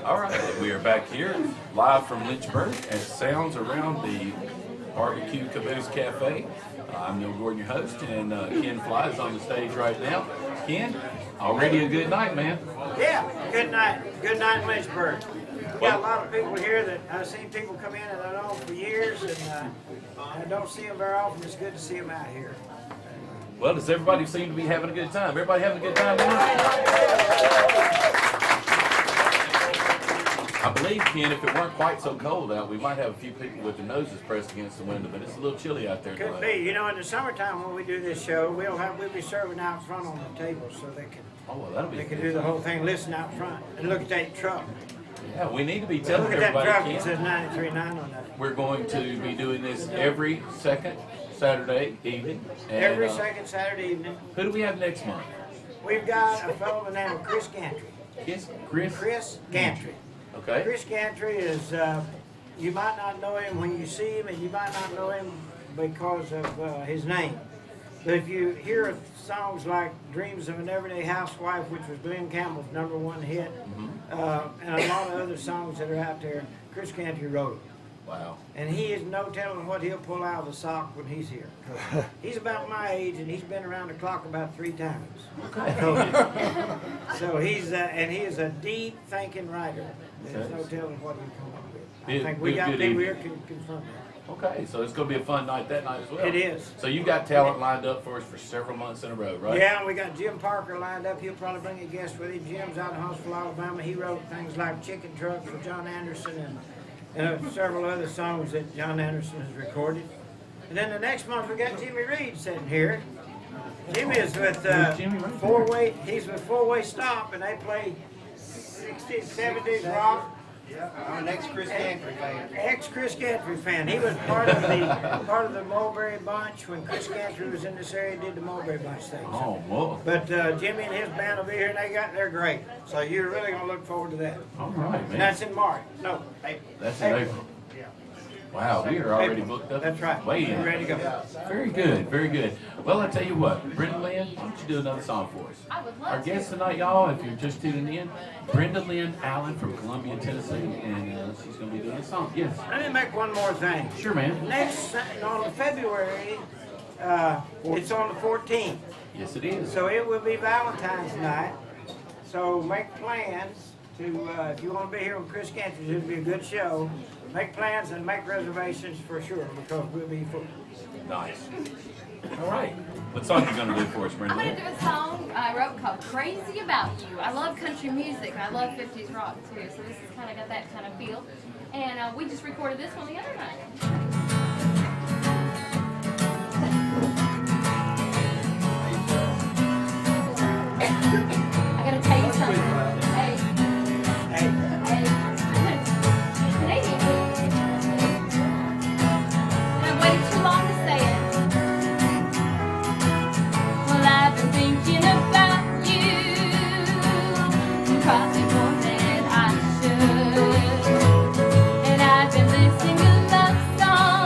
All right, we are back here live from Lynchburg at Sounds Around the Barbecue Caboose Cafe. I'm Neil Gordon, your host, and Ken Fly is on the stage right now. Ken, already a good night, man. Yeah, good night. Good night, Lynchburg. We got a lot of people here that I've seen people come in and I know for years, and I don't see them very often. It's good to see them out here. Well, does everybody seem to be having a good time? Everybody having a good time tonight? I believe, Ken, if it weren't quite so cold out, we might have a few people with their noses pressed against the window, but it's a little chilly out there Could tonight. be. You know, in the summertime when we do this show, we'll be serving out front on the table so they can That'll be do the whole thing, listen out front, and look at that truck. Yeah, we need to be telling Look at that everybody, truck. It Ken, says 93.9 on that. we're going to be doing this every second Saturday evening. And, Every second Saturday evening, Who do we have next month? we've got a fellow by the name of Chris Gantry. Chris Gantry. Okay. Chris Gantry is, you might not know him when you see him, and you might not know him because of his name. But if you hear songs like Dreams of an Everyday Housewife, which was Glenn Campbell's #1 hit, and a lot of other songs that are out there, Chris Gantry wrote them. Wow. And he is no telling what he'll pull out of the sock when he's here. 'Cause he's about my age, and he's been around the clock about 3 times. So he's, and he is a deep thinking writer. There's no telling what he'll come up with. I think we got people here can confirm that. Okay, so it's going to be a fun night that night as well. It is. So you got talent lined up for us for several months in a row, right? Yeah, and we got Jim Parker lined up. He'll probably bring a guest with him. Jim's out in Huntsville, Alabama. He wrote things like Chicken Truck for John Anderson and several other songs that John Anderson has recorded. And then the next month we got Jimmy Reed sitting here. Jimmy is with Four-Way. He's with Four-Way Stop, and they play 60s, 70s rock. Yeah, I'm an ex-Chris Gantry fan. Ex-Chris Gantry fan. He was part of the Mulberry Bunch when Chris Gantry was in this area. Did the Mulberry Bunch thing. Oh, whoa. But Jimmy and his band will be here, and they're great. So you're really gonna look forward to that. All right, man. And that's in March. No, April. That's in April. Wow, we are already booked up. That's right. Way in. We're ready to go. Very good, very good. Well, I tell you what, Brenda Lynn, why don't you do another song for us? I would love Our guest tonight, y'all, if you're just tuning in, Brenda Lynn Allen from Columbia, Tennessee, and she's going to be doing a song. Yes. Let me make one more thing. Sure, man. On February, it's on the 14th. Yes, it is. So it will be Valentine's night. So make plans to, if you want to be here with Chris Gantry, it'll be a good show. Make plans and make reservations for sure because we'll be full. Nice. All right. What song are you going to do for us, Brenda I'm going Lynn? to do a song I wrote called Crazy About You. I love country music. I love 50s rock too, so this has kind of got that kind of feel. And we just recorded this one the other night. I got to tell you something. Hey, Hey, Canadian. And I've waited too long to say it. Well, I've been thinking about you, probably more than I should. And I've been listening to love songs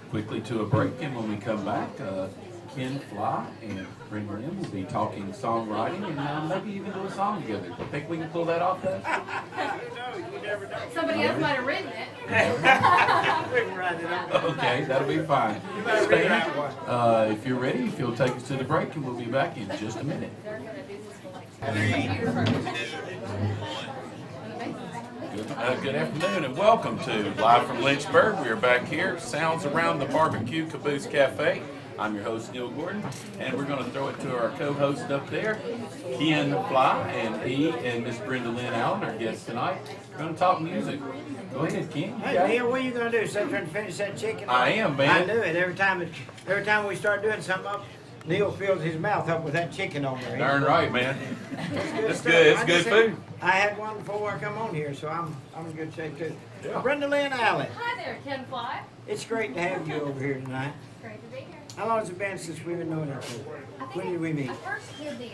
quickly to a break, and when we come back, Ken Fly and Brenda Lynn will be talking songwriting and maybe even do a song together. Think we can pull that off, though? Somebody else might have written it. We can write it up. Okay, that'll be fine. Stan, if you're ready, if you'll take us to the break, and we'll be back in just a minute. They're gonna do this for like 10 years. Good afternoon and welcome to Live from Lynchburg. We are back here, Sounds Around the Barbecue Caboose Cafe. I'm your host, Neil Gordon, and we're going to throw it to our co-host up there, Ken Fly, and he and Miss Brenda Lynn Allen, our guests tonight. We're going to talk music. Go ahead, Ken. Hey, Neil, what are you gonna do? Sit there and finish that chicken? I am, man. I do it every time we start doing something up. Neil fills his mouth up with that chicken over there. Darn right, man. It's stuff. good. It's I good just food. I had one before I come on here, so I'm in good shape too. Yeah. Brenda Lynn Allen, Hi there, Ken Fly. it's great to have you over here tonight. Great to be here. How long has it been since we've been knowing each other? I think When did we meet? I first did the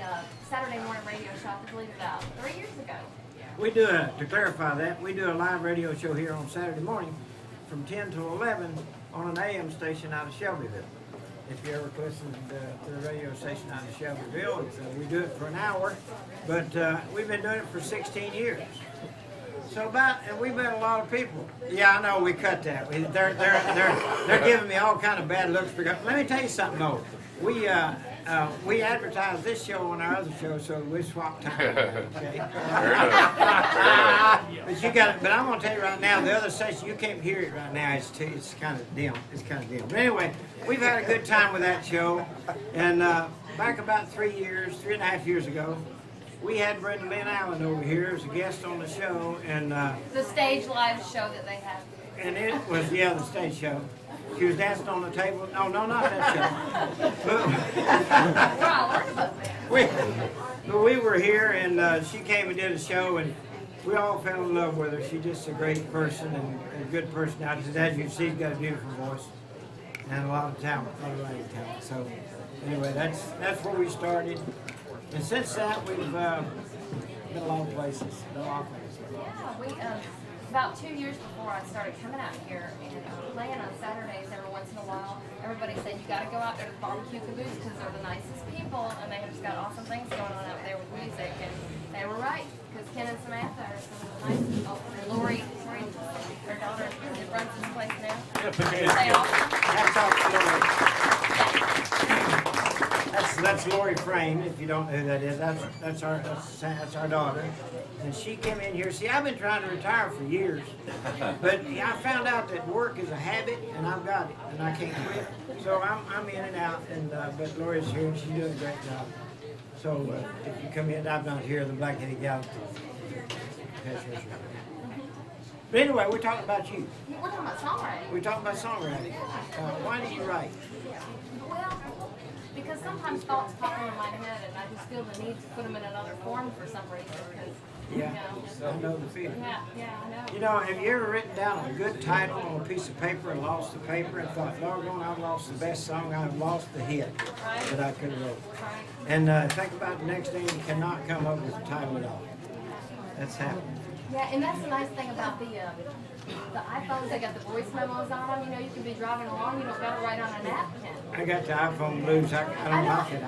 Saturday morning radio show, I believe, about 3 years ago. We do to clarify that, we do a live radio show here on Saturday morning from 10 to 11 on an AM station out of Shelbyville. If you ever listened to the radio station out of Shelbyville, we do it for an hour, but we've been doing it for 16 years. So and we've met a lot of people. Yeah, I know, we cut that. They're giving me all kind of bad looks. Because, let me tell you something though. We advertise this show on our other show, so we swap time. Okay? But I'm gonna tell you right now, the other station, you can't hear it right now. It's kind of dim. It's kind of dim. But anyway, we've had a good time with that show. And back about 3.5 years ago, we had Brenda Lynn Allen over here as a guest on the show, and The stage live show that they have. it was the stage show. She was dancing on the table. No, not that show. Well, I learned about that. But we were here, and she came and did a show, and we all fell in love with her. She's just a great person and a good personality. As you can see, she's got a beautiful voice and a lot of talent, a lot of writing talent. So anyway, that's where we started. And since that, we've been a lot of places. Yeah, we about 2 years before I started coming out here and playing on Saturdays every once in a while. Everybody said you got to go out there to Barbecue Caboose because they're the nicest people and they have just got awesome things going on out there with music. And they were right because Ken and Samantha are some of the nicest people. And Lori, their daughter, that runs this place now. Say awesome. Hats off to Lori. That's Lori Frame. If you don't know who that is, that's our daughter, and she came in here. See, I've been trying to retire for years, but I found out that work is a habit, and I've got it, and I can't quit. So I'm in and out, and but Lori's here, and she's doing a great job. So if you come in, I'm not here, the black-headed gal. But anyway, we're talking about you. We're talking about songwriting. We're talking about songwriting. Why do you write? Well, because sometimes thoughts pop into my head and I just feel the need to put them in another form for some reason. Yeah, I know the feeling. I know. You know, have you ever written down a good title on a piece of paper and lost the paper and thought, doggone, I've lost the best song, I've lost the hit that I could have wrote. Right. And think about the next day, you cannot come up with a title at all. That's happened. Yeah, and that's the nice thing about the iPhones. They got the voice memos on them. You know, you can be driving along. You don't got to write on a napkin. I got the iPhone blues. I don't like it.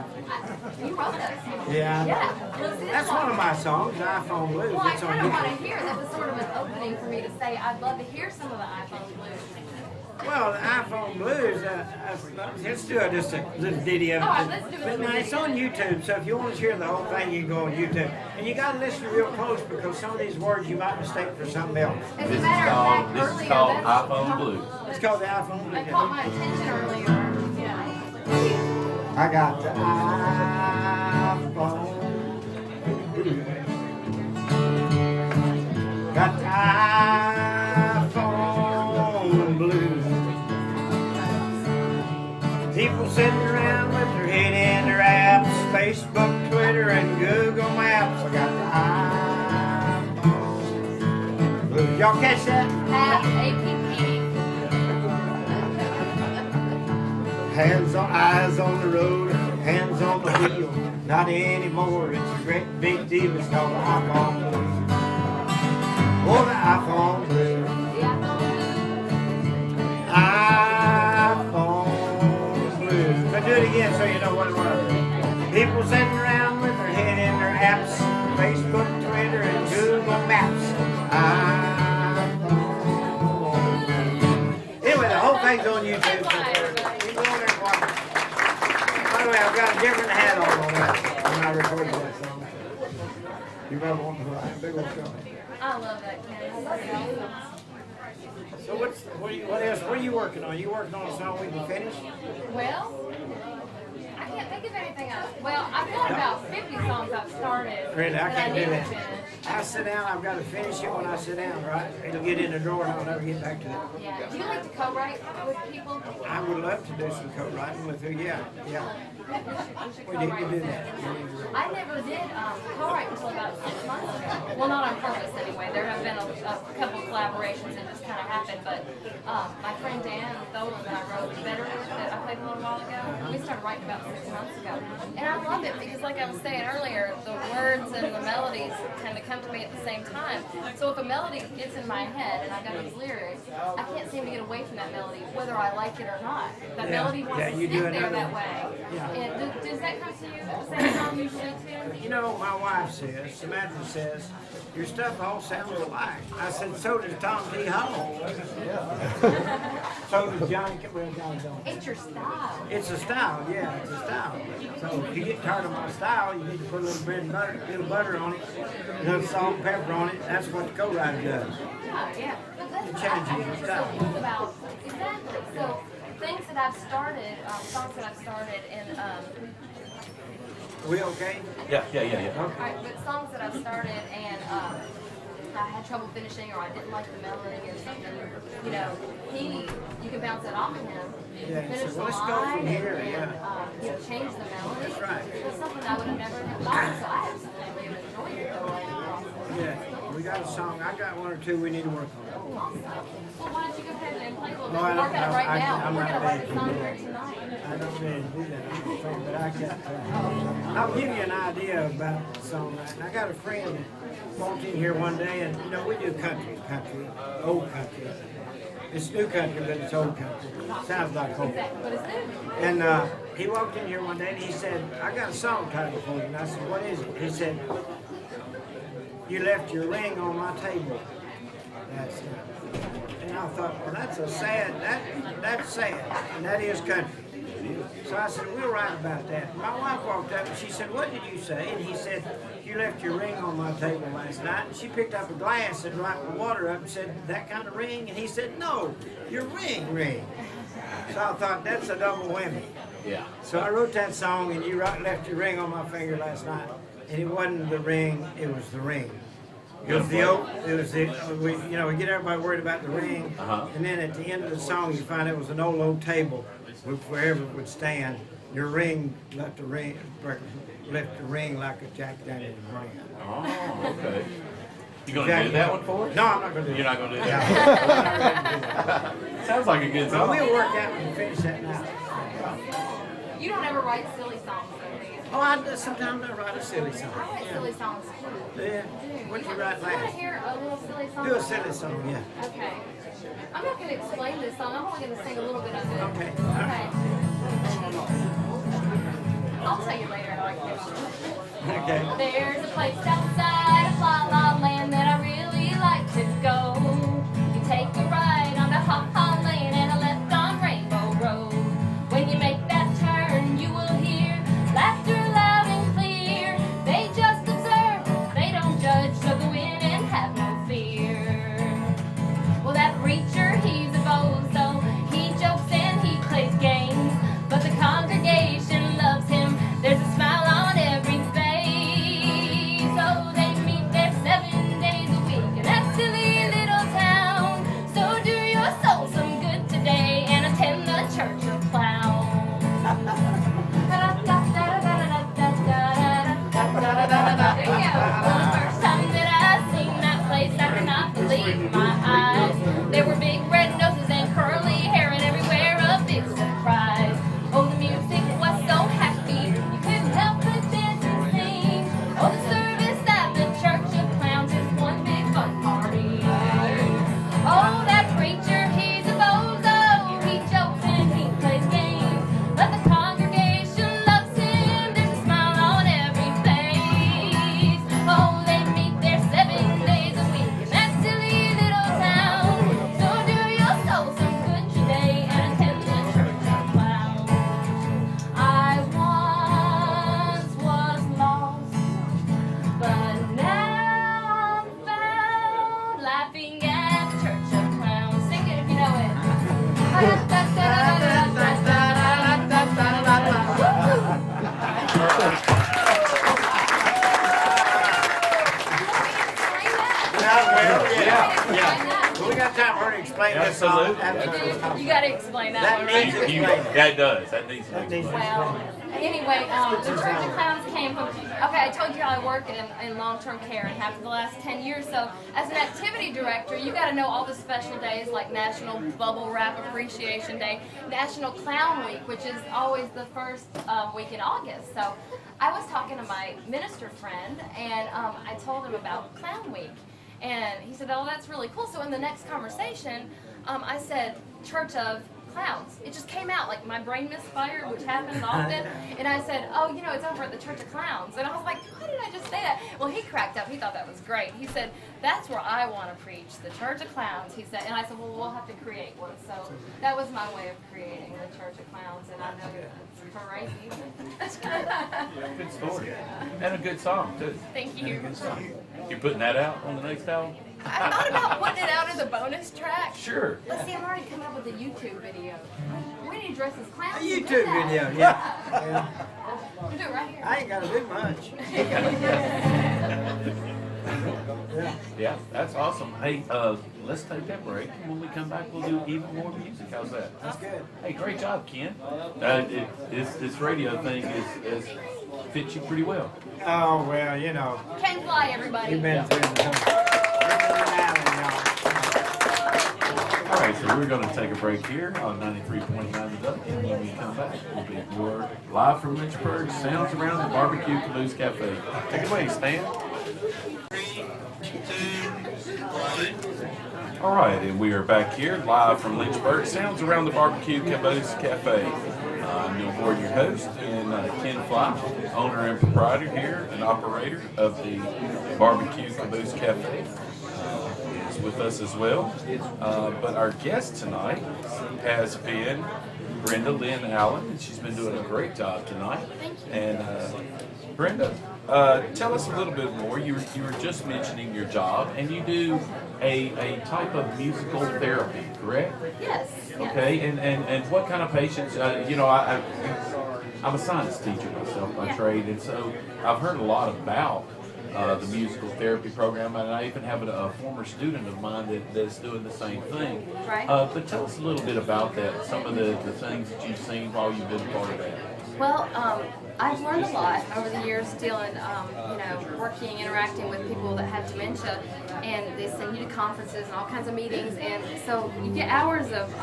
You wrote that song. Yeah. Yeah. Well, see, That's one of my songs, the iPhone blues. Well, I It's on kind of want to YouTube. hear. That was sort of an opening for me to say I'd love to hear some of the iPhone blues. Well, the iPhone blues, let's do just a little ditty of it. All right, let's do it. But now, it's on YouTube, so if you want to hear the whole thing, you can go on YouTube. And you got to listen real close because some of these words you might mistake for something else. As a This is matter of fact, called earlier, iPhone that's- Blues. It's called the iPhone That blues. caught my attention earlier. Yeah. I got the iPhone blues. Got the iPhone blues. People sitting around with their head in their apps, Facebook, Twitter, and Google Maps. I got the iPhone blues. Y'all catch that? APP. Hands on, eyes on the road, hands on the wheel. Not anymore, it's a great big deal. It's called the iPhone blues. Oh, the iPhone blues. The iPhone. iPhone you know what it was. People sitting around with their head in their apps, Facebook, Twitter, and Google Maps. Anyway, the whole thing's on YouTube. So you go on there and watch it. By the way, I've got a different hat on that when I recorded that song. You remember one of the big old show? I love that kid. So what else? What are you working on? You working on a song we can finish? Well, I can't think of anything else. Well, I've got about 50 songs I've started. Really, I that can't need do to that. finish. I sit down, I've got to finish it when I sit down, right? It'll get in the drawer and I'll never get back to it. Yeah. Do you like to co-write with people? I would love to do some co-writing with her, yeah. We need to do that. I never did co-write until about 6 months ago. Well, not on purpose anyway. There have been a couple collaborations that just kind of happened, but my friend Dan Tholen that I wrote Better with, that I played a little while ago, we started writing about 6 months ago. And I love it because like I was saying earlier, the words and the melodies tend to come to me at the same time. So if a melody gets in my head and I've got these lyrics, I can't seem to get away from that melody, whether I like it or not. That melody wants to you stick do there another that one. way. Yeah. And does that come to you at the same time usually too? You know, my wife says, Samantha says, your stuff all sounds alike. I said, so does Tom T. Hall. So does Johnny, well, Johnny don't. It's your style. It's a style, yeah, it's a style. So if you get tired of my style, you need to put a little bread and butter, a little butter on it, a little salt and pepper on it. That's what the co-writer does. Yeah. But that's It what changes I your never style. so think about. Exactly. So things that I've started, songs that I've started, and We okay? Yeah. alright, but songs that I've started and I had trouble finishing or I didn't like the melody or something. You know, you can bounce it off of him. Yeah, he Finish said, the well, let's go from line here, and, yeah. you know, change the melody. That's right. It's something I would have never have thought. So I absolutely enjoyed it though. Yeah, we got a song. I got one or two we need to work on. Oh, awesome. Well, why don't you go ahead and play a little bit? No, I We're don't working it know. right now. I'm We're not going to write ready a to song do here it. tonight. I don't really do that, I'm afraid, but I got. I'll give you an idea about the songwriting. I got a friend that walked in here one day, and you know we do country, old country. It's new country, but it's old country. Sounds like old. Exactly, but it's new. And he walked in here one day and he said, "I got a song title for you." And I said, "What is it?" He said, "You left your ring on my table." That's it. And I thought, well, that's a sad. That's sad, and that is country. So I said, we'll write about that. My wife walked up and she said, what did you say? And he said, you left your ring on my table last night. And she picked up a glass and wiped the water up and said, that kind of ring? And he said, no, your ring. So I thought, that's a double whammy. Yeah. So I wrote that song, and you left your ring on my finger last night. And it wasn't the ring, it was the ring. It was the oak, it was the, we get everybody worried about the ring. And then at the end of the song, you find it was an old table wherever it would stand. Your ring left the ring like a Jack Daniels ring. Oh, okay. You gonna do that one for us? No, I'm not gonna do You're that. not gonna do that? Sounds like a good So song. we'll work out and finish that now. You don't ever write silly songs, though, do you? Oh, sometimes I write a silly song. I write silly songs too. Yeah. What did you write You want to last? hear a little silly song? Do a silly song, yeah. Okay. I'm not going to explain this song. I'm only going to sing a little bit of it. Okay. Okay. I'll tell you later how I can. Okay. There's a place outside of La La Land that I really like to go. You take a ride on the Haw Haw Lane and a left on Rainbow Road. When you make that turn, you will hear laughter loud and clear. They just observe, they don't judge, so go in and have no fear. Well, that preacher, he's a bozo. He jokes and he plays games, but the congregation loves him. There's a smile on every face. So they meet their 7 explain this song. Absolutely. You gotta explain that That one, needs right? explaining. That does. That needs to be That needs explained. Well, anyway, the Church of Clowns came from, okay, I told you how I work in long-term care and have for the last 10 years. So as an activity director, you got to know all the special days like National Bubble Wrap Appreciation Day, National Clown Week, which is always the first week in August. So I was talking to my minister friend, and I told him about Clown Week. And he said, oh, that's really cool. So in the next conversation, I said, Church of Clowns. It just came out, like my brain misfired, which happens often. And I said, oh, you know, it's over at the Church of Clowns. And I was like, why did I just say that? Well, he cracked up. He thought that was great. He said, that's where I want to preach, the Church of Clowns. He said, and I said, well, we'll have to create one. So that was my way of creating the Church of Clowns. And I know it's crazy. Good story. And a good song, too. Thank you. You're putting that out on the next album? I thought about putting it out as a bonus track. Sure. Let's see, I'm already coming up with a YouTube video. We need to dress as A clowns. YouTube video, yeah. We'll do it right here. I ain't got to do much. Yeah, that's awesome. Hey, let's take that break. And when we come back, we'll do even more music. How's that? That's good. Hey, great job, Ken. This radio thing is fits you pretty well. Oh, well, you know, Can't fly, everybody. you've been through the All right, so we're going to take a break here on 93.9 The Duck, and when we come back, we'll be more live from Lynchburg, sounds around the Barbecue Caboose Cafe. Take it away, Stan. All right, and we are back here live from Lynchburg, sounds around the Barbecue Caboose Cafe. I'm Neil Gordon, your host, and Ken Fly, owner and proprietor here and operator of the Barbecue Caboose Cafe, is with us as well. But our guest tonight has been Brenda Lynn Allen, and she's been doing a great job tonight. Thank you. And Brenda, tell us a little bit more. You were just mentioning your job, and you do a type of musical therapy, correct? Yes. Okay, and what kind of patients? I'm a science teacher myself by trade, and so I've heard a lot about the musical therapy program, and I even have a former student of mine that's doing the same thing. Right. But tell us a little bit about that, some of the things that you've seen while you've been part of that. Well, I've learned a lot over the years dealing, working, interacting with people that have dementia, and they send you to conferences and all kinds of meetings, and so you get hours of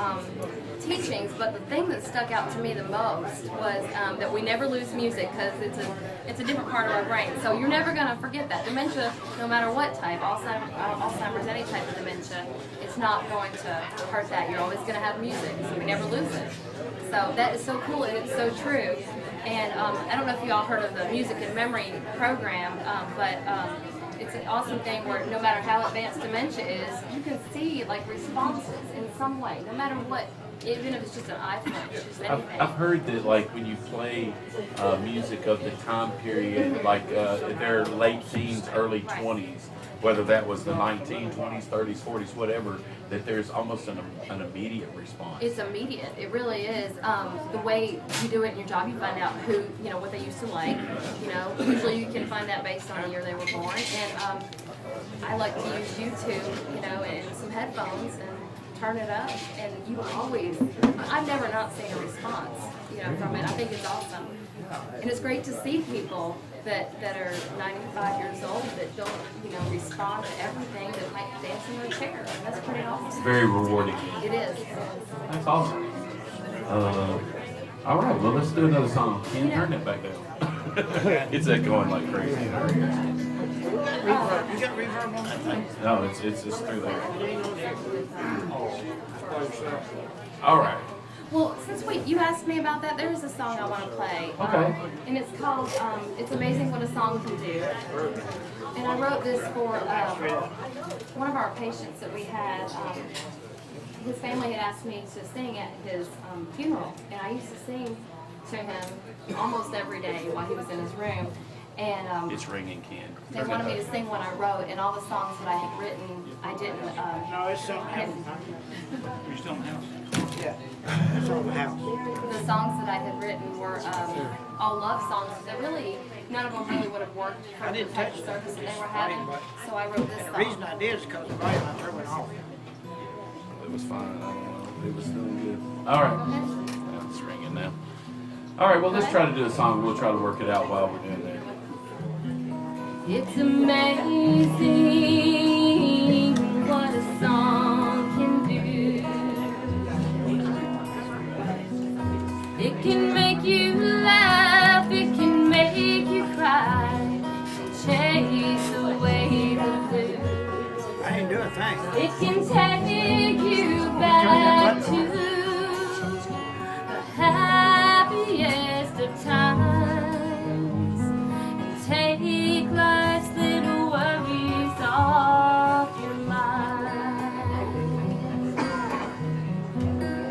teachings, but the thing that stuck out to me the most was that we never lose music because it's a different part of our brain, so you're never going to forget that. Dementia, no matter what type, Alzheimer's, any type of dementia, it's not going to hurt that. You're always going to have music, so we never lose it. So that is so cool, and it's so true. And I don't know if you all heard of the Music and Memory program, but it's an awesome thing where no matter how advanced dementia is, you can see like responses in some way, no matter what, even if it's just an eye flash, just anything. I've heard that like when you play music of the time period, like their late teens, early 20s, whether that was the 1920s, 30s, 40s, whatever, that there's almost an immediate response. It's immediate. It really is. The way you do it in your job, you find out who, what they used to like. Usually you can find that based on the year they were born. And I like to use YouTube, and some headphones and turn it up. And you always, I've never not seen a response, from it. I think it's awesome. And it's great to see people that are 95 years old that don't, respond to everything, that might dance in their chair. And that's pretty awesome. It's very rewarding. It is. That's awesome. All right, well, let's do another song. Can you turn it back down? It's echoing like crazy. You got reverb on that thing? No, it's through there. All right. Well, since you asked me about that, there is a song I want to play. Okay. And it's called It's Amazing What a Song Can Do. And I wrote this for one of our patients that we had. His family had asked me to sing at his funeral. And I used to sing to him almost every day while he was in his room. And It's ringing, Ken. they wanted me to sing what I wrote, and all the songs that I had written, I didn't. No, it's something else. You still in the house? Yeah, it's on the house. The songs that I had written were all love songs that really, none of them really would have worked for I the didn't type touch of that. service that they were having. So I wrote this The reason song. I did is because the volume I turned it off. was fine. I don't know. It was still good. All right. Yeah, it's ringing now. All right, well, let's try to do a song. We'll try to work it out while we're doing that. It's amazing what a song can do. It can make you laugh, it can make you cry, chase away the blues. I didn't do a thing. It can take you back to the happiest of times and take life's little worries off your mind.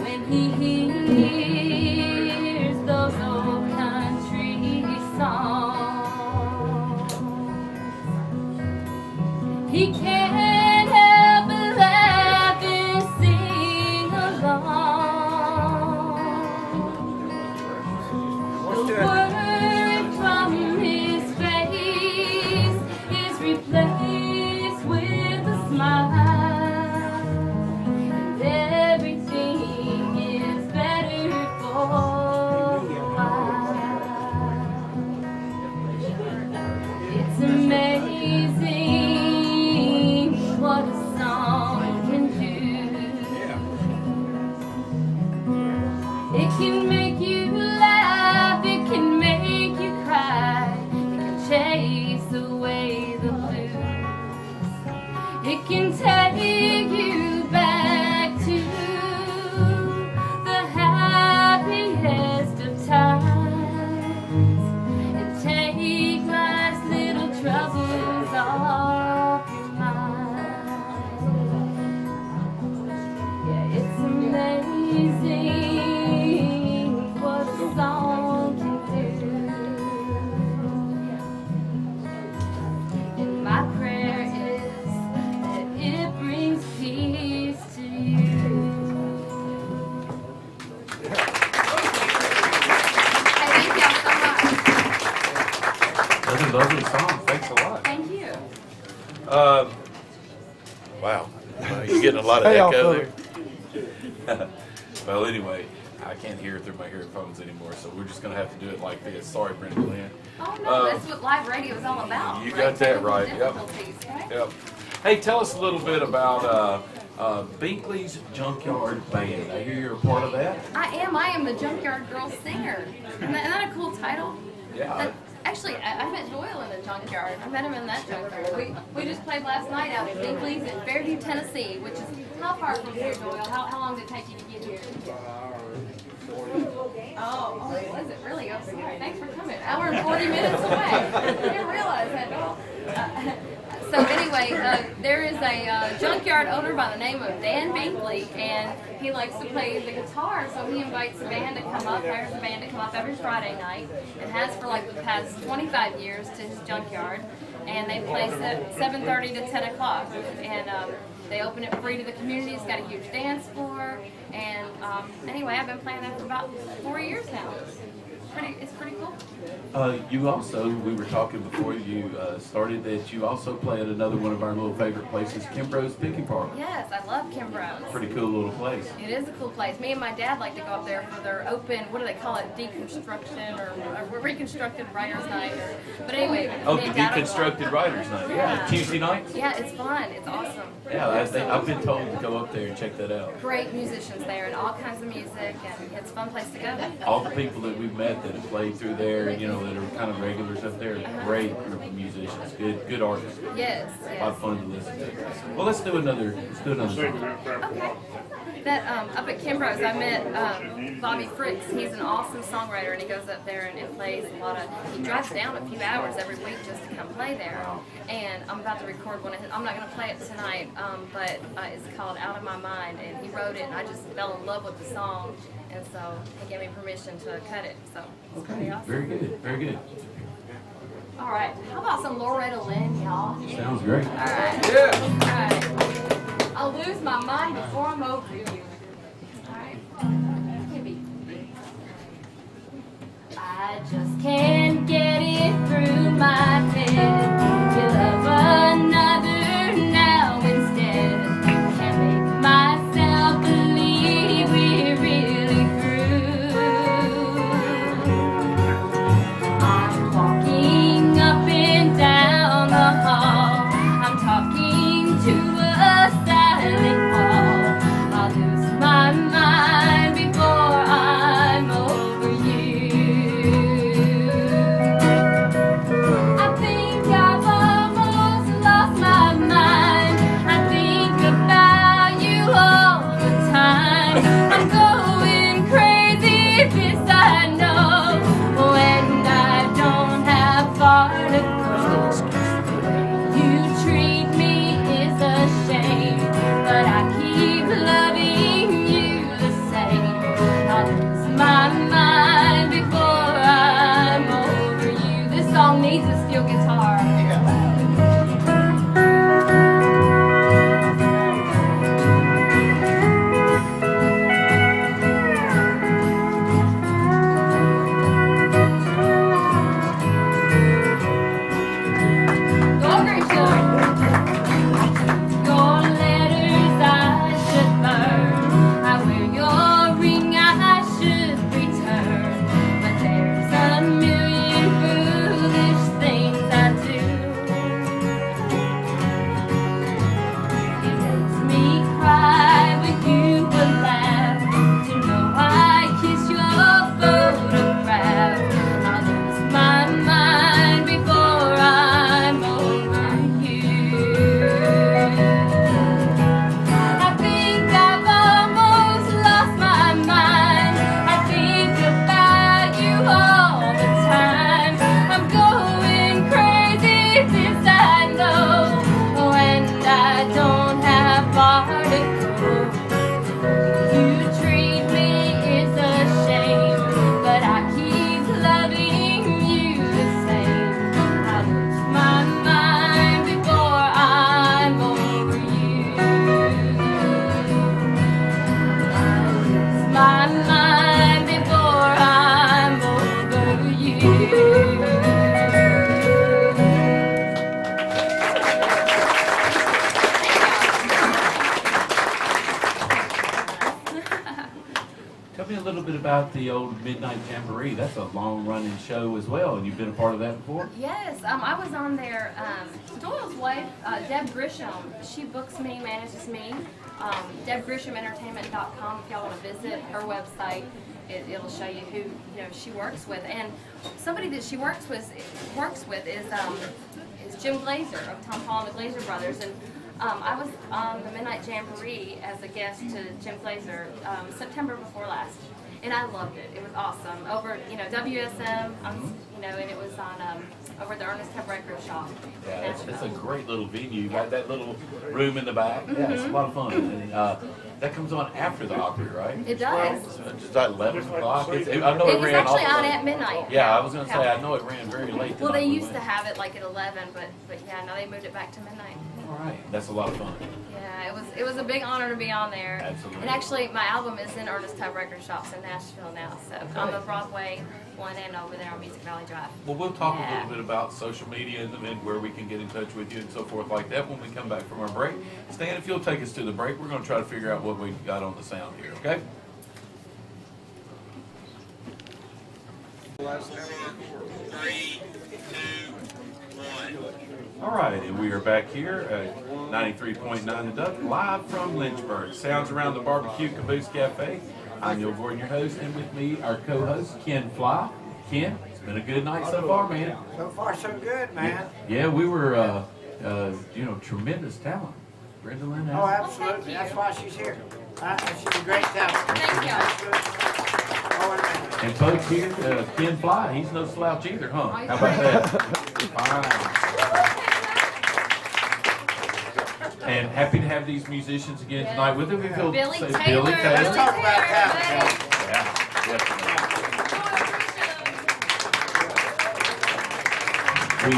When he hears those old country songs, he can't help but laugh and sing along. The worry from his face is replaced with a smile, and everything is better for a while. It's amazing what a song can do. It can make you laugh, it can make you cry, it can chase away the blues. It can take you back to the happiest of times and take life's little troubles off your mind. Yeah, it's amazing what a song can do. And my prayer is that it brings peace to you. Hey, thank y'all so much. That's a lovely song. Thanks a lot. Thank you. Wow. You're getting a lot of Stay off echo of there. Well, anyway, I can't hear it through my earphones anymore, so we're just going to have to do it like this. Sorry, Brenda, Lynn. Oh no, that's what live radio is all about. You got that right. Yep. Difficulties, right? Yep. Hey, tell us a little bit about Binkley's Junkyard Band. I hear you're a part of that. I am the Junkyard Girl singer. Isn't that a cool title? Yeah. Actually, I met Doyle in the junkyard. I met him in that junkyard. We just played last night out at Binkley's in Fairview, Tennessee, which is how far from here, Doyle? How long did it take you to get here? Oh, was it really? Oh, thanks for coming. Hour and 40 minutes away. I didn't realize that, Doyle. So anyway, there is a junkyard owner by the name of Dan Binkley, and he likes to play the guitar, so he invites a band to come up, hires a band to come up every Friday night, and has for like the past 25 years to his junkyard, and they play 7:30 to 10 o'clock, and they open it free to the community. It's got a huge dance floor, and anyway, I've been playing that for about 4 years now. It's pretty cool. You also, we were talking before you started that you also play at another one of our little favorite places, Kimbrough's Picking Parlor. Yes, I love Kimbrough's. Pretty cool little place. It is a cool place. Me and my dad like to go up there for their open, what do they call it, deconstruction or reconstructed writer's night. But anyway. Oh, me the and Dad will go. Deconstructed Writers Night. Yeah, Tuesday nights. Yeah, it's fun. It's awesome. Yeah, I've been told to go up there and check that out. Great musicians there and all kinds of music, and it's a fun place to go. All the people that we've met that have played through there, you know, that are kind of regulars up there, great group of musicians, good artists. Yes, A lot yes. of fun to listen to. Well, let's do another song. Okay. That up at Kimbrough's, I met Bobby Fricks. He's an awesome songwriter, and he goes up there and plays a lot of. He drives down a few hours every week just to come play there. And I'm about to record one of his. I'm not going to play it tonight, but it's called "Out of My Mind," and he wrote it, and I just fell in love with the song, and so he gave me permission to cut it. So it's pretty awesome. Very good, very good. All right, how about some Loretta Lynn, y'all? Sounds great. All right. Yeah. All right. I'll lose my mind before I'm over you. All right. Maybe. I just can't get it through my head to love another now instead. Can't make myself needs a steel guitar. Go, Grace Hill. Your letters I should burn. I wear your ring I should return. But there's a million foolish things I do. It makes me cry when you will laugh. To know I kiss your photograph. I'll lose my mind before I'm over you. I think I've almost lost my mind. I think about you all the time. I'm going crazy, this I know. Oh, and I don't have far to go. You treat me is a shame, but I keep loving you the same. I lose my mind before I'm over you. I lose my mind before I'm over you. Tell me a little bit about the old Midnight Jamboree. That's a long-running show as well, and you've been a part of that before? Yes, I was on there. Doyle's wife, Deb Grisham, she books me, manages me. DebGrishamEntertainment.com if y'all want to visit her website. It'll show you who she works with. And somebody that she works with is Jim Glazer of Tom Hall and the Glazer Brothers. And I was on the Midnight Jamboree as a guest to Jim Glazer September before last. And I loved it. It was awesome. Over, WSM, and it was on over at the Ernest Tubb Record Shop. Yeah, it's a great little venue. You got that little room in the back. Yeah, it's a lot of fun. And that comes on after the opera, right? It does. So it's just at 11 o'clock. I know it It was ran actually all on the way. at midnight. Yeah, I was going to say, I know it ran very late. Well, the they night we used to went. have it like at 11, but yeah, now they moved it back to midnight. All right, that's a lot of fun. Yeah, it was a big honor to be on there. Absolutely. And actually, my album is in Ernest Tubb Record Shops in Nashville now, so on the Broadway one and over there on Music Valley Drive. Well, we'll talk a Yeah. little bit about social media and where we can get in touch with you and so forth like that when we come back from our break. Stan, if you'll take us to the break, we're going to try to figure out what we've got on the sound here, okay? All right, and we are back here at 93.9 The Duck, live from Lynchburg. Sounds around the Barbecue Caboose Cafe. I'm Neil Gordon, your host, and with me, our co-host, Ken Fly. Ken, it's been a good night so far, man. So far, so good, man. Yeah, we were, tremendous talent. Brenda, Lynn, Oh, thank absolutely. you. That's why she's here. She's a great talent. Thank you. That's good. Oh, and and folks here, Ken Fly, he's no slouch either, huh? Oh, he's How about great. that? All right. And happy to have these musicians again tonight with us. We feel Billy say Taylor. Billy Taylor. Let's talk about that, Yeah, definitely.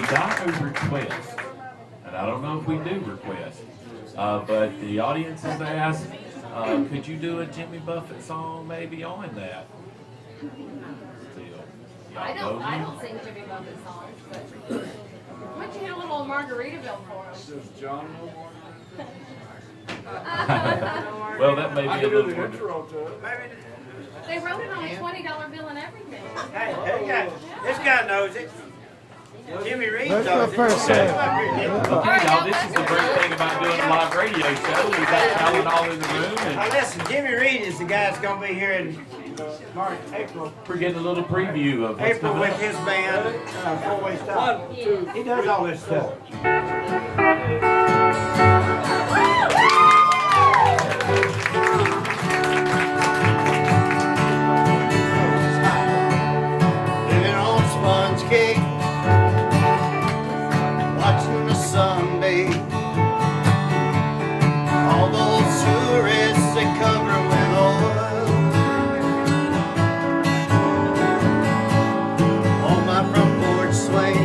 We got a request, and I don't know if we do request, but the audience has asked, could you do a Jimmy Buffett song maybe on that? I don't sing Jimmy Buffett songs, but why don't you hit a little Margaritaville for him? Does John know more? Well, that may be I a can do little the more. intro to it. maybe. They wrote it on a $20 bill and everything. Hey, this guy knows it. Jimmy Reed That's knows the it. first Come thing. up here, Jimmy. Okay, y'all, this is the great thing about doing a live radio show. We've got talent all in the room, Now and listen, Jimmy Reed is the guy that's gonna be here in April. we're getting a little preview of what's April coming with up. his band, Four-Way Stop. He does all this stuff. Living on sponge cake, watching the sun bathe. All those tourists they cover with oil. On my front porch swing,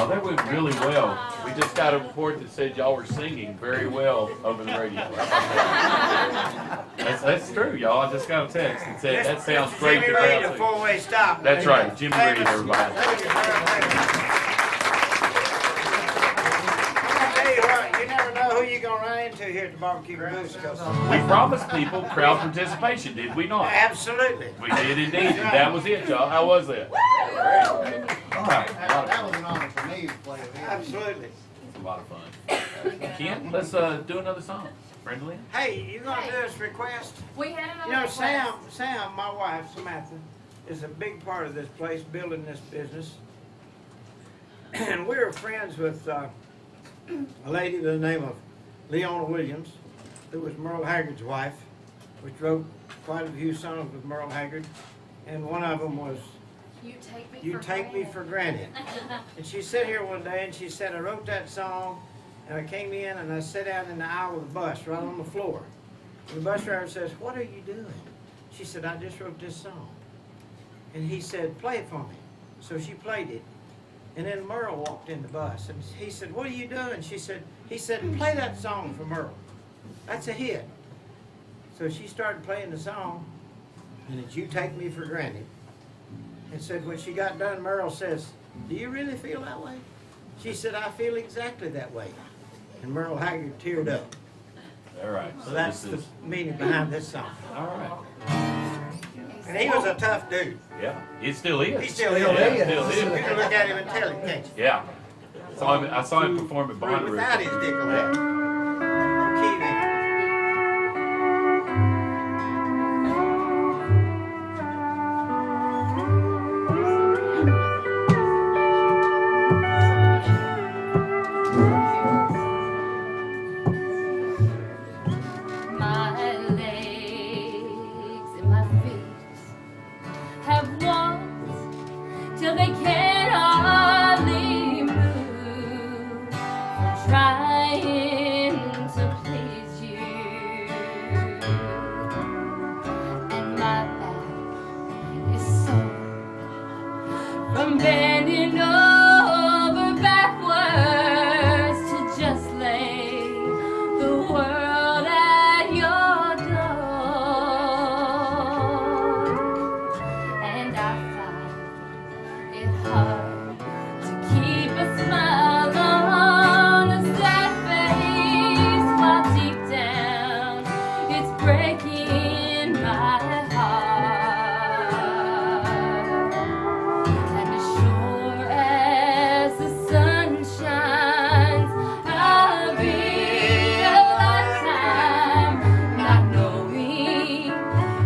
y'all. That went really well. We just got a report that said y'all were singing very well over the radio. That's true, y'all. I just got a text that said that sounds great. Jimmy Reed, a four-way stop. That's right, Jimmy Reed, everybody. I tell you what, you never know who you're gonna run into here at the barbecue caboose. We promised people crowd participation, did we not? Absolutely. We did indeed. And that was it, y'all. How was that? All right. That was an honor for me to play with him. Absolutely. It's a lot of fun. Ken, let's do another song. Brenda, Lynn? Hey, you gonna do this request? We had another You know, request. Sam, my wife, Samantha, is a big part of this place, building this business. And we were friends with a lady by the name of Leona Williams, who was Merle Haggard's wife, which wrote quite a few songs with Merle Haggard. And one of them was You Take Me For Granted. And she sat here one day and she said, I wrote that song, and I came in and I sat down in the aisle of the bus, right on the floor. And the bus driver says, what are you doing? She said, I just wrote this song. And he said, play it for me. So she played it. And then Merle walked in the bus and he said, what are you doing? He said, play that song for Merle. That's a hit. So she started playing the song, and it's You Take Me For Granted. And said when she got done, Merle says, do you really feel that way? She said, I feel exactly that way. And Merle Haggard teared up. All right. So that's the meaning behind this song. All right. And he was a tough dude. Yeah, it still is. He still is. Yeah, it still You is. can look at him and tell him, can't you? Yeah. I saw him perform at Bonnaroo. Without his dick around. Okay, My legs and my feet have walked till they can hardly move from trying to please you. And my back is sore from bending over backwards to just lay the world at your door. And I find it hard to keep a smile on a sad face, while deep down it's breaking my heart. And as sure as the sun shines, I'll be a lifetime not knowing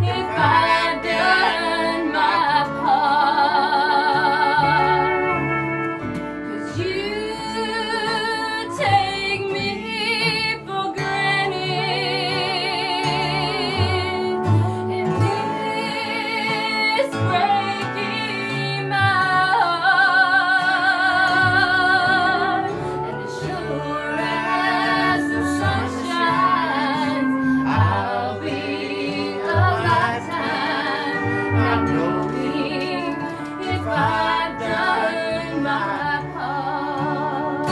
if I've done my part. 'Cause you take me for granted, and it's breaking my heart. And as sure as the sun shines, I'll be a lifetime not knowing if I've done my part.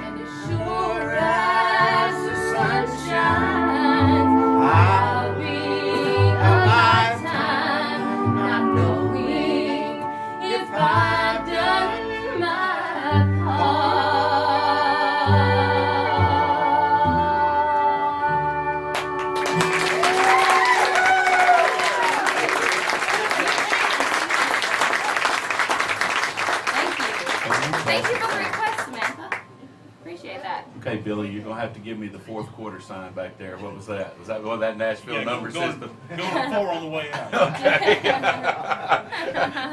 And as sure as the sun shines, I'll be a lifetime not knowing if I've done my part. Thank you for the request, Samantha. Appreciate that. Okay, Billy, you're gonna have to give me the fourth quarter sign back there. What was that? Was that that Nashville Yeah, number going system? 4 on the way out. Okay.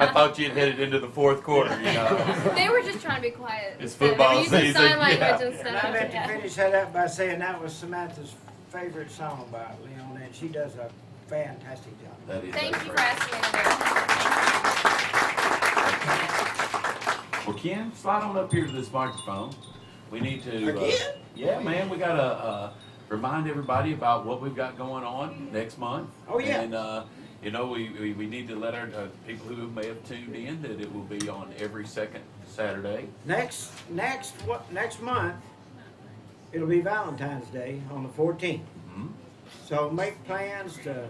I thought you'd headed into the fourth quarter. You know. They were just trying to be quiet. It's instead. football They were using season, sign language yeah. instead And I of meant to finish that up by saying that was Samantha's favorite song by Leona, and she does a fantastic job. That is. Thank that's you for great. asking me to do it. Well, Ken, slide on up here to this microphone. We need to. Again? Yeah, man, we gotta remind everybody about what we've got going on next month. Oh, yeah. And you know, we need to let our people who may have tuned in that it will be on every second Saturday. Next month, it'll be Valentine's Day on the 14th. Mhm. So make plans to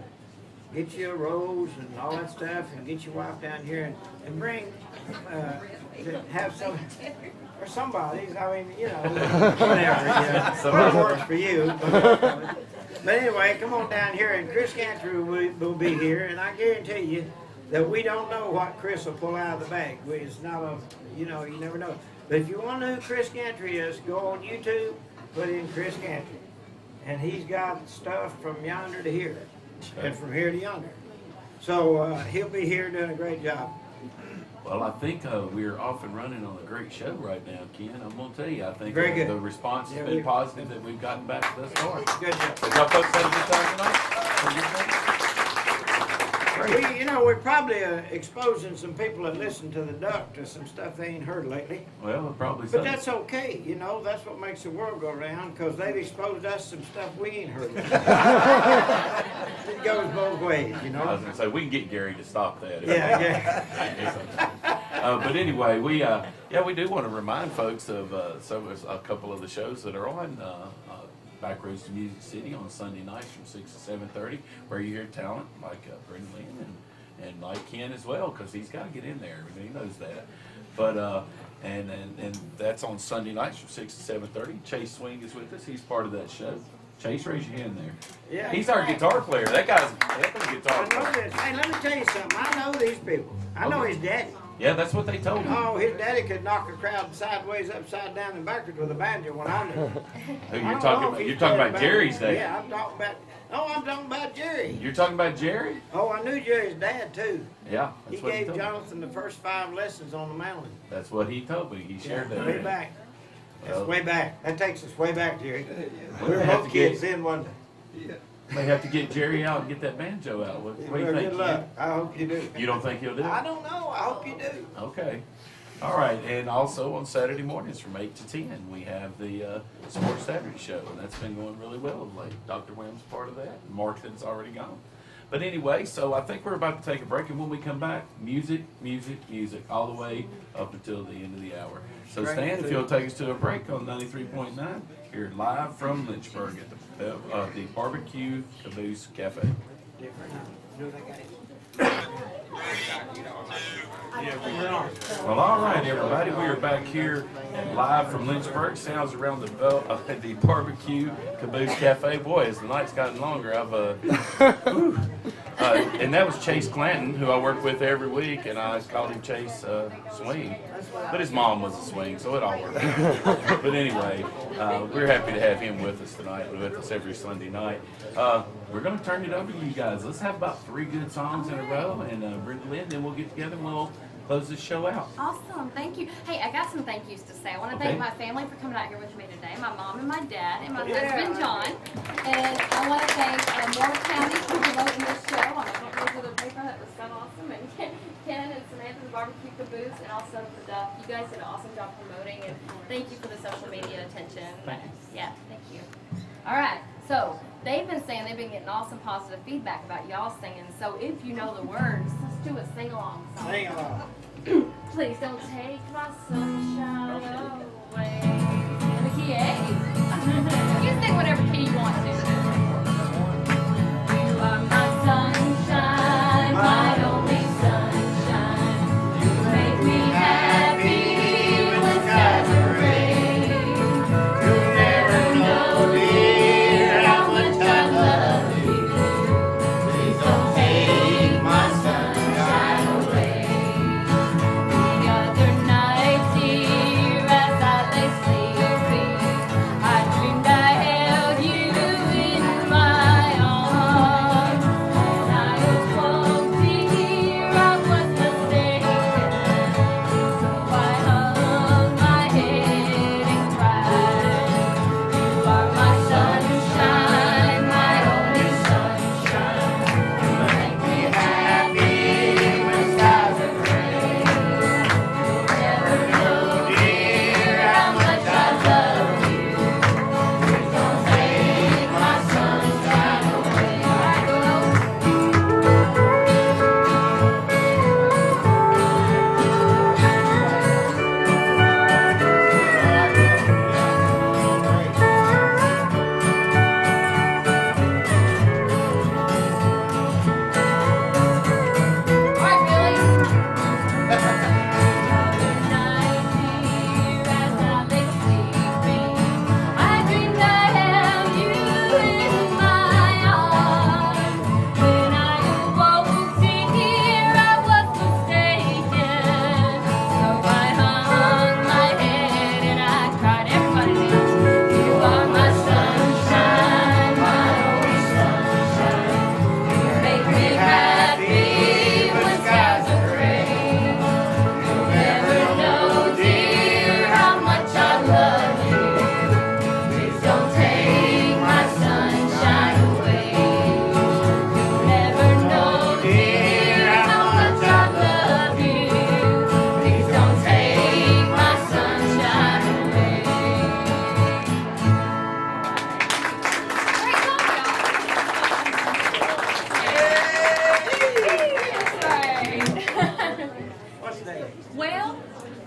get you a rose and all that stuff, and get your wife down here and bring to have some or somebody's. I mean, you know, whatever. Whatever works for you. But anyway, come on down here, and Chris Gantry will be here, and I guarantee you that we don't know what Chris will pull out of the bag. It's not a, you know, you never know. But if you want to know who Chris Gantry is, go on YouTube, put in Chris Gantry, and he's got stuff from yonder to here, and from here to yonder. So he'll be here doing a great job. Well, I think we're off and running on a great show right now, Ken. I'm gonna tell you, I think Very good. the response has Yeah, been positive that we've gotten back thus far. Good job. Did y'all folks have a good time tonight? Have a good time? Great. We're probably exposing some people that listen to the duck to some stuff they ain't heard lately. Well, probably so. But that's okay, you know, that's what makes the world go round, because they've exposed us some stuff we ain't heard. It goes both ways, you I know? was gonna say, we can get Gary to stop that. Yeah. But anyway, we do want to remind folks of a couple of the shows that are on Backroads to Music City on Sunday nights from 6 to 7:30, where you hear talent like Brenda, Lynn, and like Ken as well, because he's got to get in there. He knows that. But and that's on Sunday nights from 6 to 7:30. Chase Swing is with us. He's part of that show. Chase, raise your hand there. Yeah. He's our guitar player. That guy's a guitar I know player. this. Hey, let me tell you something. I know these people. I know his daddy. Yeah, that's what they told me. Oh, his daddy could knock a crowd sideways, upside down, and backwards with a banjo when I knew. Who I you're don't talking know if about? he's You're talking played about Jerry's banjo. dad. Yeah, I'm talking about Jerry. You're talking about Jerry? Oh, I knew Jerry's dad too. Yeah, He that's what he gave told me. Jonathan the first 5 lessons on the mandolin. That's what he told me. He shared that. Way with me. back. That's Well- way back. That takes us way back, Jerry. We We were have both to get- kids then, one day. May have to get Jerry out and get that banjo out. What do you Well, think? good luck. Ken? I hope you do. You don't think he'll do I it? don't know. I hope you do. Okay. All right. And also on Saturday mornings from 8 to 10, we have the Sports Saturday show, and that's been going really well of late. Dr. Wham's part of that. Mark has already gone. But anyway, so I think we're about to take a break, and when we come back, music, music, music, all the way up until the end of the hour. So Great. Stan, if you'll take us to a break on 93.9, here live from Lynchburg at the Barbecue Caboose Cafe. Different. You know that guy? Well, all right, everybody, we are back here and live from Lynchburg. Sounds around the Barbecue Caboose Cafe. Boy, as the night's gotten longer, and that was Chase Clanton, who I work with every week, and I called him Chase Swing. But his mom was a swing, so it all worked out. But anyway, we're happy to have him with us tonight, and with us every Sunday night. We're going to turn it over to you guys. Let's have about 3 good songs in a row, and Brenda, Lynn, then we'll get together and we'll close this show out. Awesome, thank you. Hey, I got some thank yous to say. I want to thank my family for coming out here with me today, my mom and my dad, and my husband, John. And I want to thank Moore County for promoting this show on the front page of the paper. That was so awesome. And Ken and Samantha, the Barbecue Caboose, and also the Duck. You guys did an awesome job promoting, and thank you for the social media attention. Yeah, thank you. All right, so they've been saying they've been getting awesome positive feedback about y'all singing. So if you know the words, let's do a sing-along song. Sing along. Please don't take my sunshine away. In the key A. You sing whatever key you want to. You are my sunshine, my only sunshine. You make me happy when skies are gray. You never know, dear, how much I love you. Please don't take my sunshine away. The other night, dear, as I lay sleeping, I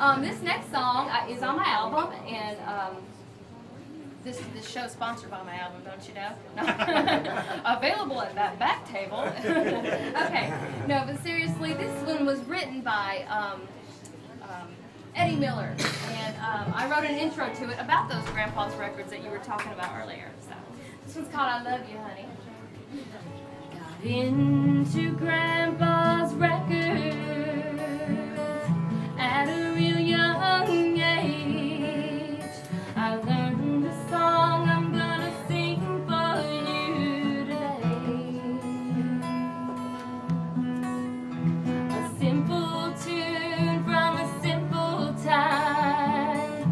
This next song is on my album, and this show's sponsored by my album, don't you know? No. Available at that back table. Okay, no, but seriously, this one was written by Eddie Miller, and I wrote an intro to it about those Grandpa's records that you were talking about earlier. So this one's called "I Love You, Honey." Got into Grandpa's records at a real young age. I learned the song I'm gonna sing for you today. A simple tune from a simple time,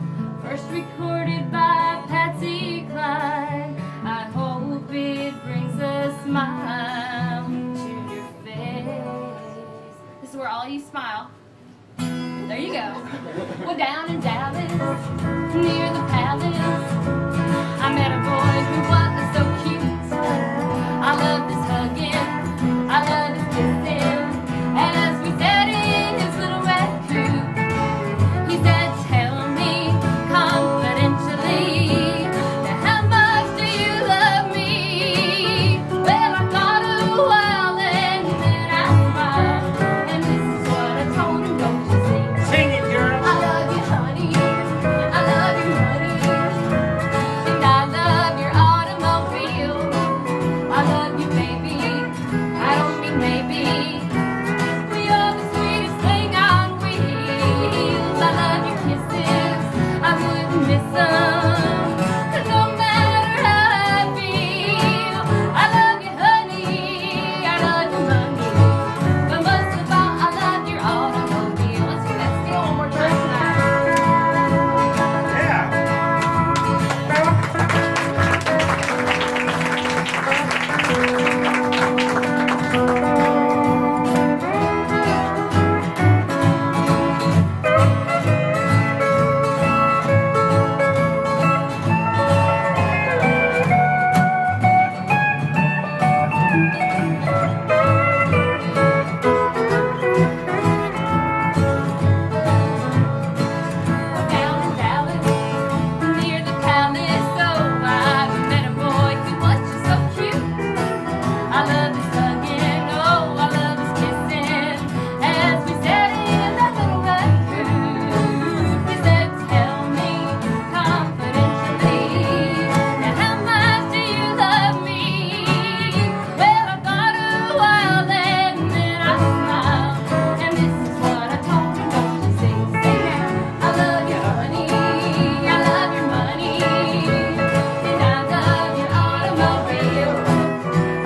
first recorded by Patsy Cline. I hope it brings a smile to your face. This is where all you smile. There you go. Well, down in Dallas, near the palace, I met a boy who was so cute. I loved his hugging, I loved his kissing, and as we sat in his little red coupe, he said, "Tell me confidentially, now how much do you love me?" Well, I thought a while and then I smiled, and this is what I told him, don't you see? Sing it, girl. I love you, honey. I love you, honey. And I love your automobile. I love you, baby. I don't mean maybe. We are the sweetest thing on wheels. I love your kisses. I wouldn't miss them, no matter how I feel. I love you, honey. I love your money. But most of all, I love your automobile. Let's do that still one more time tonight. Yeah. Down in Dallas, near the palace, oh, I met a boy who was just so cute. I love his hugging, oh, I love his kissing, as we sat in that little red coupe. He said, "Tell me confidentially, now how much do you love me?" Well, I thought a while and then I smiled, and this is what I told him, don't you see? Say now, I love you, honey, I love your money, and I love your automobile.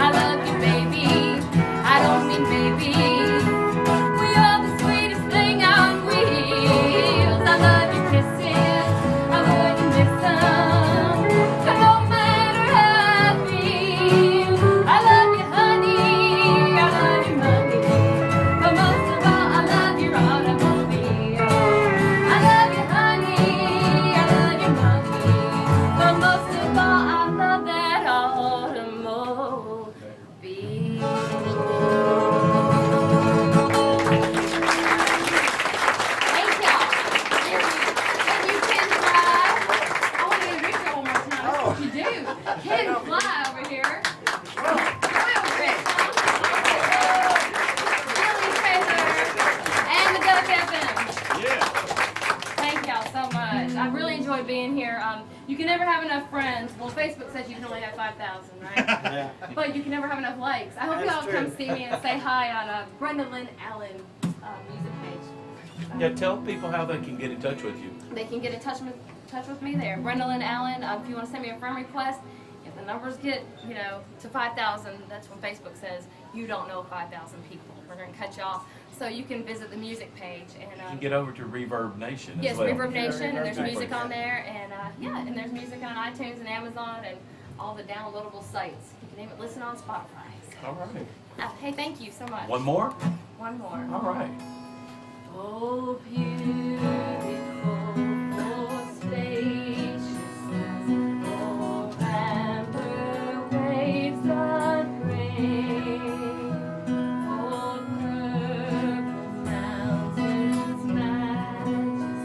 I love you, baby, I don't mean baby. We are the sweetest thing on wheels. I love your kisses, I wouldn't miss them, no matter how I feel. I love you, honey, I love your money, but most of all, I love your automobile. I love you, honey, I love your money, but most of all, I love that automobile. Thank y'all. Thank you, Ken Fly. I want to introduce you one more time. That's what you do. Ken Fly over here. Oil Rich. Billy Fraser. And the Duck FM. Thank y'all so much. I really enjoyed being here. You can never have enough friends. Well, Facebook says you can only have 5,000, right? Yeah. But you can never have enough likes. I hope That's y'all true. come see me and say hi on Brenda, Lynn, Allen music page. Yeah, tell people how they can get in touch with you. They can get in touch with me there. Brenda, Lynn, Allen. If you want to send me a friend request, if the numbers get to 5,000, that's when Facebook says you don't know 5,000 people. We're going to cut you off. So you can visit the music page and You can get over to Reverb Nation as yes, well. Reverb Nation, and there's Reverb music Nation. on there, and and there's music on iTunes and Amazon and all the downloadable sites. You can even listen on Spotify. So, All right. hey, thank you so much. One more? One more. All right. Oh, beautiful for spaciousness, oh, amber waves of grain, oh, purple mountains, majesty.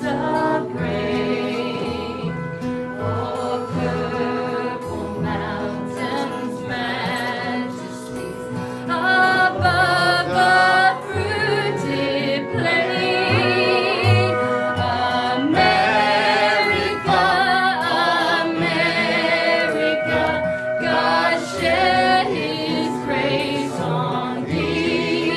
of grain. Oh, purple mountains, majesties above the fruited plain. America, America, God shed His grace on thee,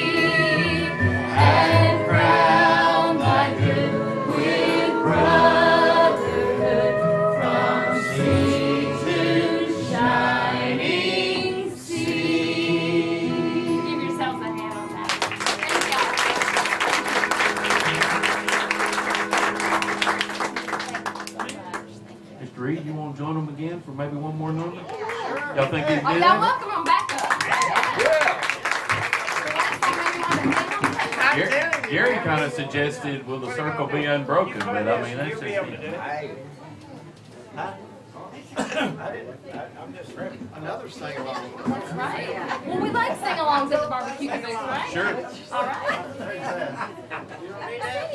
and crown thy good with brotherhood from sea to shining sea. Give yourselves a hand on that. Thank you. Mr. Reed, you want to join them again for maybe one more number? Y'all think he'd do Oh, y'all that? welcome them back up. Gary kind of suggested, will the circle be unbroken? But I mean, that's just Hey. Huh? I'm just ready. Another sing along. That's right. Well, we like sing-alongs at the barbecue booth, right? Sure. All right.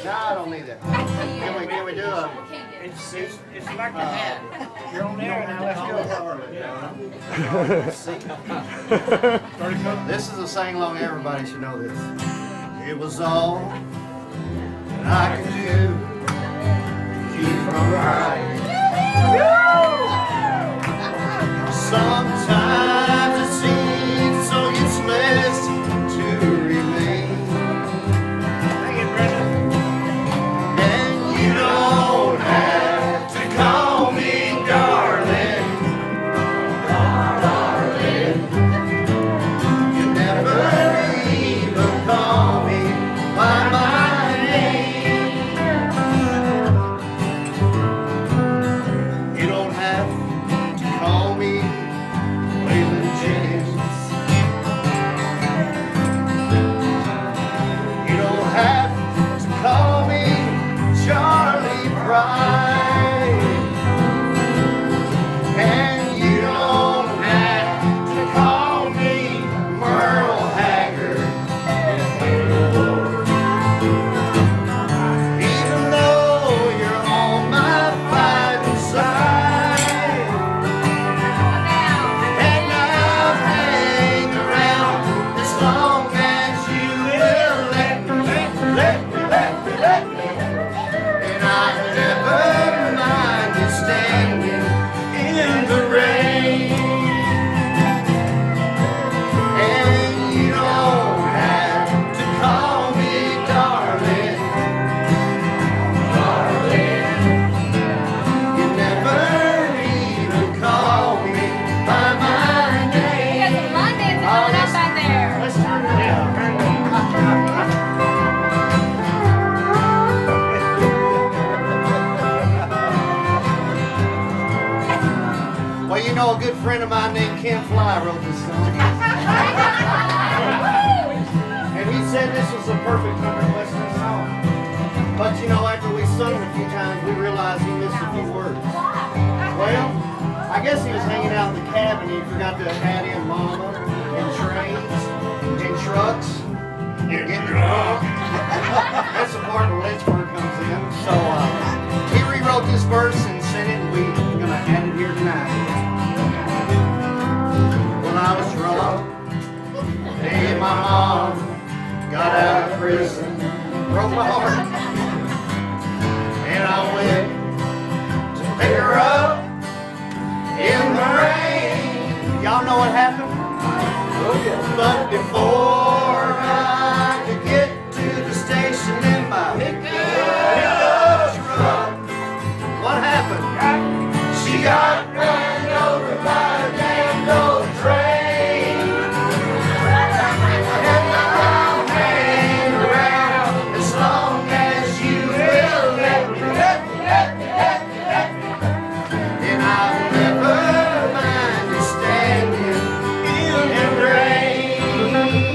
No, I don't need that. Can we do a? It's like a hat. You're on there now, let's go. This is a sing along. Everybody should know this. It was all that I could do to keep from crying. Sometimes it seems so useless to remain, Thank you, Brenda. and you don't have to call me darling. You never even call me by my name. You don't have to call me Waylon Jennings. You don't have to call me Charlie Pride. And you don't have to call me Merle Haggard. Even though you're on my fighting side. And I'll hang around as long as you will let me. And I never mind you standing in the rain. And you don't have to call me darling. You never even call me by my You got name. some line dancing going on back there. Let's turn it down. Well, you know, a good friend of mine named Ken Fly wrote this song. And he said this was a perfect country western song. But you know, after we sung it a few times, we realized he missed a few words. Well, I guess he was hanging out in the cabin. He forgot to add in mama and trains and trucks and getting drunk. That's the part where Lynchburg comes in. So he rewrote this verse and sent it, and we're going to add it here tonight. When I was drunk, and my mom got out of prison, broke my heart, and I went to pick her up in the rain. Y'all know what happened? But before I could get to the station in my pickup truck, what happened? She got run over by a damn old train. And I'll hang around as long as you will let me. And I'll never mind you standing in the rain.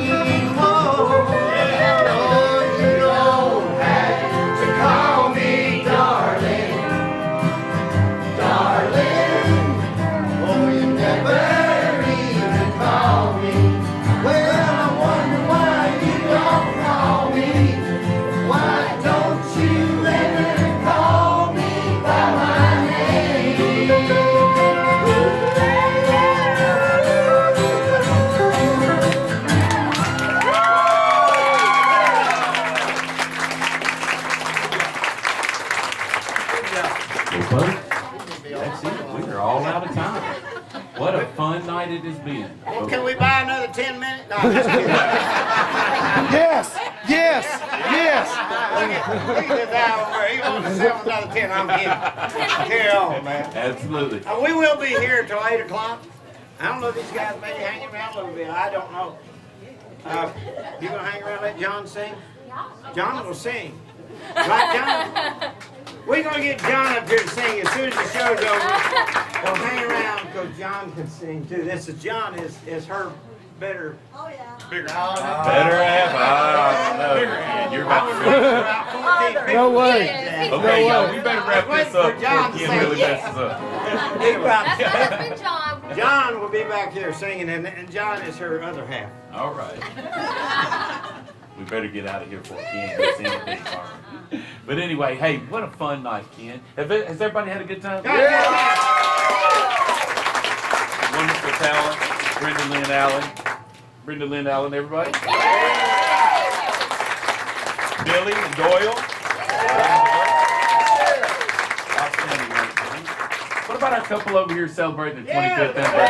Well, folks, that's it. We are all out of time. What a fun night it has been. Well, can we buy another 10 minutes? No, I'm just kidding. Yes, yes, yes. Look at this guy over there. He wants to sell another 10. I'm kidding. Carry on, man. Absolutely. We will be here till 8 o'clock. I don't know if these guys may hang around a little bit. I don't know. You gonna hang around and let John sing? John will sing. Right, John? We're gonna get John up here to sing as soon as the show's over. We'll hang around because John can sing too. This is John is her better. Better half. No, man, you're about to. No way. Okay, y'all, we better wrap this up before Ken really messes up. That's my husband, John. John will be back here singing, and John is her other half. All right. We better get out of here before Ken gets in the big car. But anyway, hey, what a fun night, Ken. Has everybody had a good time? Wonderful talent, Brenda Lynn Allen. Brenda Lynn Allen, everybody. Billy and Doyle. Outstanding, right? What about our couple over here celebrating their 25th anniversary?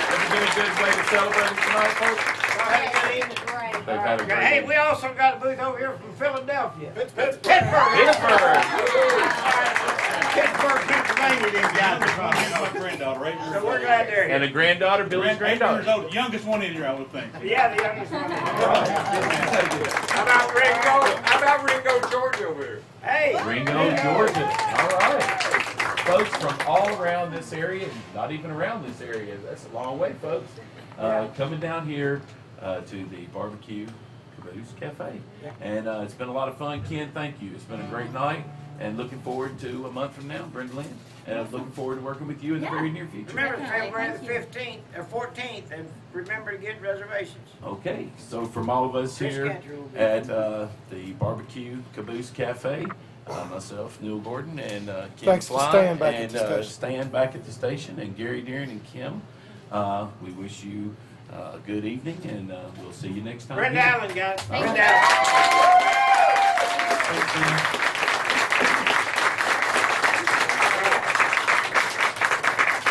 Has it been a good way to celebrate it tonight, folks? They've had a great Hey, evening. we also got a booth over here from Philadelphia. Pittsburgh, Pittsburgh. Pennsylvania, these guys are from. My granddaughter, 8 years So we're old. glad they're And here. a granddaughter, Billy's 8 years granddaughter. old, the youngest one in here, I would think. Yeah, the youngest one. How about Ringo George over here? Hey. Ringo, Georgia. All right. Folks from all around this area, not even around this area, that's a long way, folks, coming down here to the Barbecue Caboose Cafe. And it's been a lot of fun. Ken, thank you. It's been a great night. And looking forward to a month from now, Brenda Lynn. And I'm looking forward to working with you in the very near future. Remember February the Thank you. 15th or 14th, and remember to get reservations. Okay, so from all of us Chris here Cantor will be at the Barbecue Caboose Cafe, myself, Neil Gordon, and Kim Thanks for Fly, staying back and at the station. Stan back at the station, and Gary Deering and Kim, we wish you a good evening, and we'll see you next time. Brenda here. Allen, guys. Thank Brenda you. Allen. Thank you.